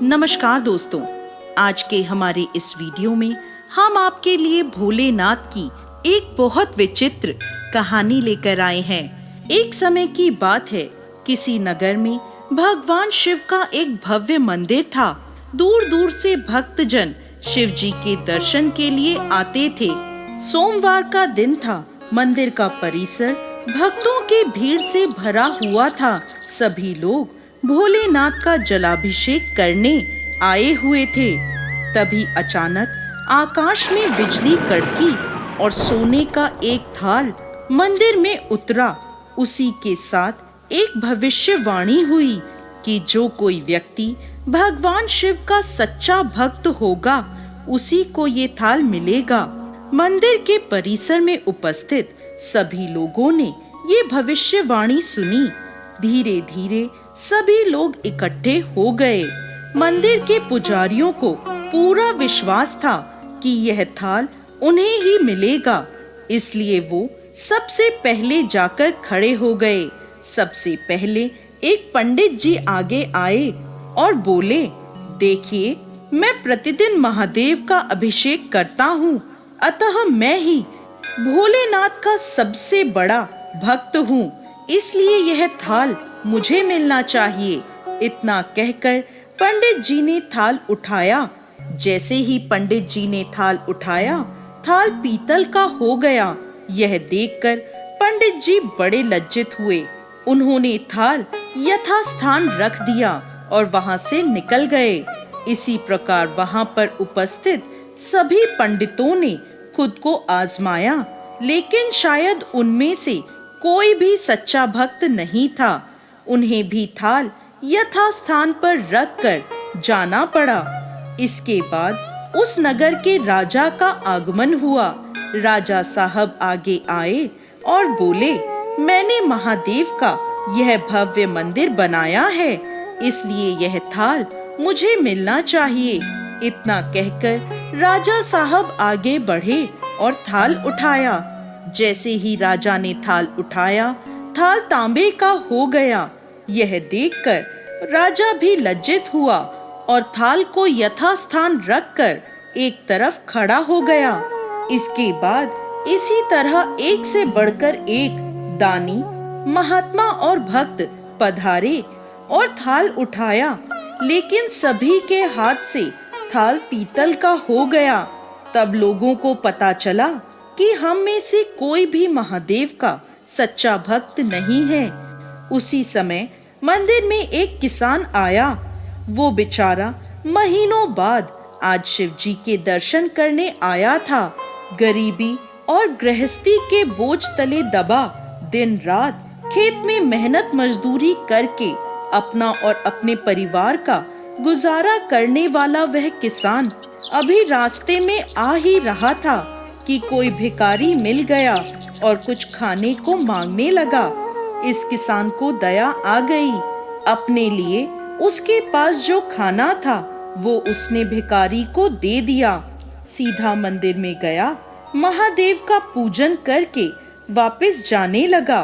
नमस्कार दोस्तों, आज के हमारे इस वीडियो में हम आपके लिए भोलेनाथ की एक बहुत विचित्र कहानी लेकर आए हैं। एक समय की बात है, किसी नगर में भगवान शिव का एक भव्य मंदिर था। दूर दूर से भक्तजन शिव जी के दर्शन के लिए आते थे। सोमवार का दिन था। मंदिर का परिसर भक्तों के भीड़ से भरा हुआ था। सभी लोग भोलेनाथ का जलाभिषेक करने आए हुए थे। तभी अचानक आकाश में बिजली कड़की और सोने का एक थाल मंदिर में उतरा। उसी के साथ एक भविष्यवाणी हुई कि जो कोई व्यक्ति भगवान शिव का सच्चा भक्त होगा, उसी को ये थाल मिलेगा। मंदिर के परिसर में उपस्थित सभी लोगों ने ये भविष्यवाणी सुनी। धीरे धीरे सभी लोग इकट्ठे हो गए। मंदिर के पुजारियों को पूरा विश्वास था कि यह थाल उन्हें ही मिलेगा, इसलिए वो सबसे पहले जाकर खड़े हो गए। सबसे पहले एक पंडित जी आगे आए और बोले, देखिए, मैं प्रतिदिन महादेव का अभिषेक करता हूँ, अतः मैं ही भोलेनाथ का सबसे बड़ा भक्त हूँ, इसलिए यह थाल मुझे मिलना चाहिए। इतना कहकर पंडित जी ने थाल उठाया। जैसे ही पंडित जी ने थाल उठाया, थाल पीतल का हो गया। यह देखकर पंडित जी बड़े लज्जित हुए। उन्होंने थाल यथास्थान रख दिया और वहां से निकल गए। इसी प्रकार वहां पर उपस्थित सभी पंडितों ने खुद को आजमाया, लेकिन शायद उनमें से कोई भी सच्चा भक्त नहीं था। उन्हें भी थाल यथास्थान पर रखकर जाना पड़ा। इसके बाद उस नगर के राजा का आगमन हुआ। राजा साहब आगे आए और बोले, मैंने महादेव का यह भव्य मंदिर बनाया है, इसलिए यह थाल मुझे मिलना चाहिए। इतना कहकर राजा साहब आगे बढ़े और थाल उठाया। जैसे ही राजा ने थाल उठाया, थाल तांबे का हो गया। यह देखकर राजा भी लज्जित हुआ और थाल को यथास्थान रखकर एक तरफ खड़ा हो गया। इसके बाद इसी तरह एक से बढ़कर एक दानी, महात्मा और भक्त पधारे और थाल उठाया, लेकिन सभी के हाथ से थाल पीतल का हो गया। तब लोगों को पता चला कि हम में से कोई भी महादेव का सच्चा भक्त नहीं है। उसी समय मंदिर में एक किसान आया। वो बेचारा महीनों बाद आज शिव जी के दर्शन करने आया था। गरीबी और गृहस्थी के बोझ तले दबा दिन रात खेत में मेहनत मजदूरी करके अपना और अपने परिवार का गुजारा करने वाला वह किसान अभी रास्ते में आ ही रहा था कि कोई भिखारी मिल गया और कुछ खाने को मांगने लगा। इस किसान को दया आ गई। अपने लिए उसके पास जो खाना था वो उसने भिखारी को दे दिया। सीधा मंदिर में गया, महादेव का पूजन करके वापस जाने लगा।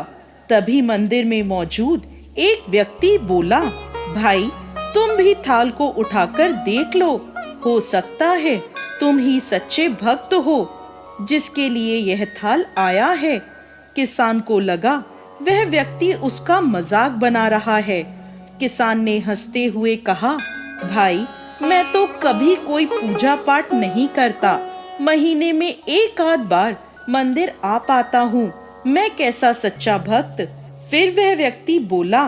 तभी मंदिर में मौजूद एक व्यक्ति बोला, भाई, तुम भी थाल को उठाकर देख लो, हो सकता है तुम ही सच्चे भक्त हो जिसके लिए यह थाल आया है। किसान को लगा वह व्यक्ति उसका मजाक बना रहा है। किसान ने हंसते हुए कहा, भाई, मैं तो कभी कोई पूजा पाठ नहीं करता, महीने में एक आध बार मंदिर आ पाता हूँ, मैं कैसा सच्चा भक्त। फिर वह व्यक्ति बोला,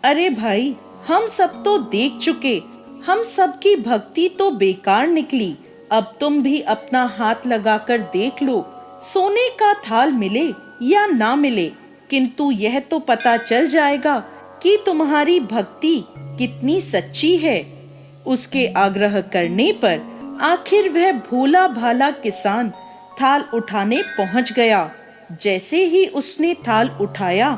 अरे भाई, हम सब तो देख चुके, हम सब की भक्ति तो बेकार निकली। अब तुम भी अपना हाथ लगाकर देख लो, सोने का थाल मिले या ना मिले, किंतु यह तो पता चल जाएगा कि तुम्हारी भक्ति कितनी सच्ची है। उसके आग्रह करने पर आखिर वह भोला भाला किसान थाल उठाने पहुंच गया। जैसे ही उसने थाल उठाया,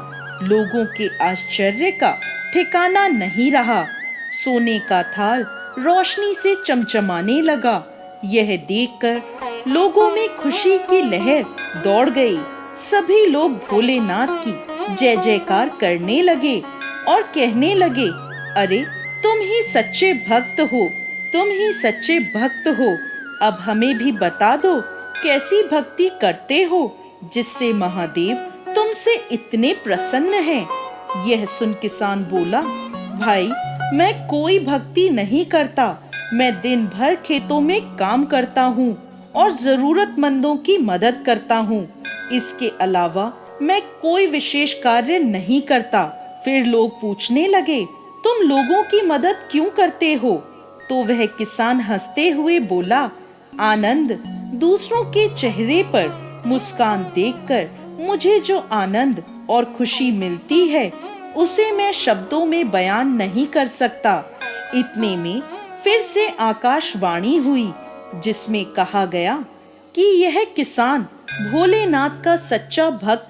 लोगों के आश्चर्य का ठिकाना नहीं रहा। सोने का थाल रोशनी से चमचमाने लगा। यह देखकर लोगों में खुशी की लहर दौड़ गई। सभी लोग भोलेनाथ की जय जयकार करने लगे और कहने लगे, अरे, तुम ही सच्चे भक्त हो, तुम ही सच्चे भक्त हो। अब हमें भी बता दो कैसी भक्ति करते हो जिससे महादेव तुमसे इतने प्रसन्न हैं। यह सुन किसान बोला, भाई मैं कोई भक्ति नहीं करता। मैं दिन भर खेतों में काम करता हूँ और जरूरतमंदों की मदद करता हूँ। इसके अलावा मैं कोई विशेष कार्य नहीं करता। फिर लोग पूछने लगे, तुम लोगों की मदद क्यों करते हो? तो वह किसान हंसते हुए बोला, आनंद, दूसरों के चेहरे पर मुस्कान देखकर मुझे जो आनंद और खुशी मिलती है उसे मैं शब्दों में बयान नहीं कर सकता। इतने में फिर से आकाशवाणी हुई जिसमें कहा गया कि यह किसान भोलेनाथ का सच्चा भक्त